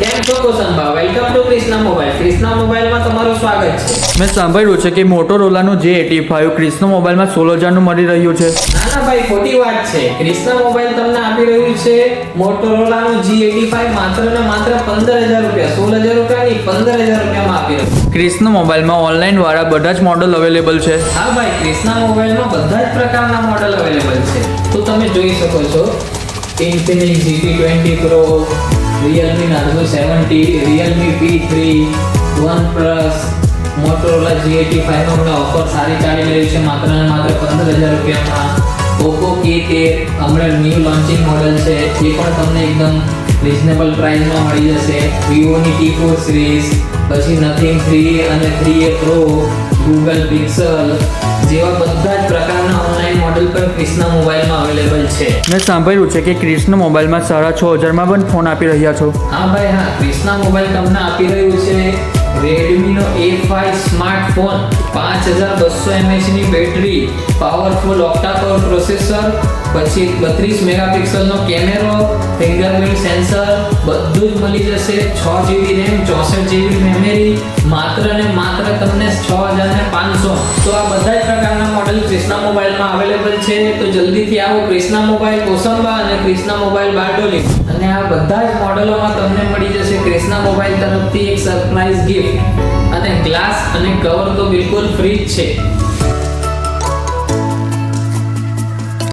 કેમ છો Kosamba? Welcome to Krishna mobile. Krishna મોબાઈલમાં તમારું સ્વાગત છે. મેં સાંભળ્યું છે કે મોટોરોલાનું J85 ક્રિષ્ના મોબાઈલમાં 16,000નું મળી રહ્યું છે. ના ના ભાઈ, ખોટી વાત છે. ક્રિષ્ના મોબાઈલ તમને આપી રહ્યું છે મોટોરોલાનું G85 માત્ર ને માત્ર 15,000 રૂપિયા. 16,000 રૂપિયા નહીં, 15,000 રૂપિયામાં આપી રહ્યું. ક્રિષ્ના મોબાઈલમાં ઓનલાઈન વાળા બધા જ મોડલ અવેલેબલ છે. હા ભાઈ, ક્રિષ્ના મોબાઈલમાં બધા જ પ્રકારના મોડલ અવેલેબલ છે. તો તમે જોઈ શકો છો Infinix GT20 Pro, Realme Narzo 70, Realme P3, OnePlus, Motorola G85 નો હમણાં ઓફર સારી ચાલી રહી છે માત્ર ને માત્ર 15,000 રૂપિયામાં. Oppo K13 હમણાં ન્યૂ લોન્ચિંગ મોડલ છે, એ પણ તમને એકદમ રિઝનેબલ પ્રાઇસમાં મળી જશે. વિવોની T4 સિરીઝ, પછી Nothing 3 અને 3A Pro, Google Pixel જેવા બધા જ પ્રકારના ઓનલાઈન મોડલ પર ક્રિષ્ના મોબાઈલમાં અવેલેબલ છે. મેં સાંભળ્યું છે કે ક્રિષ્ના મોબાઈલમાં 6,500માં પણ ફોન આપી રહ્યા છો. હા ભાઈ હા, ક્રિષ્ના મોબાઈલ તમને આપી રહ્યું છે Redmi નો A5 સ્માર્ટફોન, 5200 mAh ની બેટરી, પાવરફુલ ઓક્ટા-કોર પ્રોસેસર, પછી 32 મેગાપિક્સલનો કેમેરો, ફિંગરપ્રિન્ટ સેન્સર બધું જ મળી જશે. 6GB RAM, 64GB મેમરી, માત્ર ને માત્ર તમને 6,500. તો આ બધા જ પ્રકારના મોડલ ક્રિષ્ના મોબાઈલમાં અવેલેબલ છે. તો જલ્દીથી આવો ક્રિષ્ના મોબાઈલ કોસંબા અને ક્રિષ્ના મોબાઈલ બારડોલી, અને આ બધા જ મોડલોમાં તમને મળી જશે ક્રિષ્ના મોબાઈલ તરફથી એક સરપ્રાઈઝ ગિફ્ટ, અને ગ્લાસ અને કવર તો બિલકુલ ફ્રી જ છે.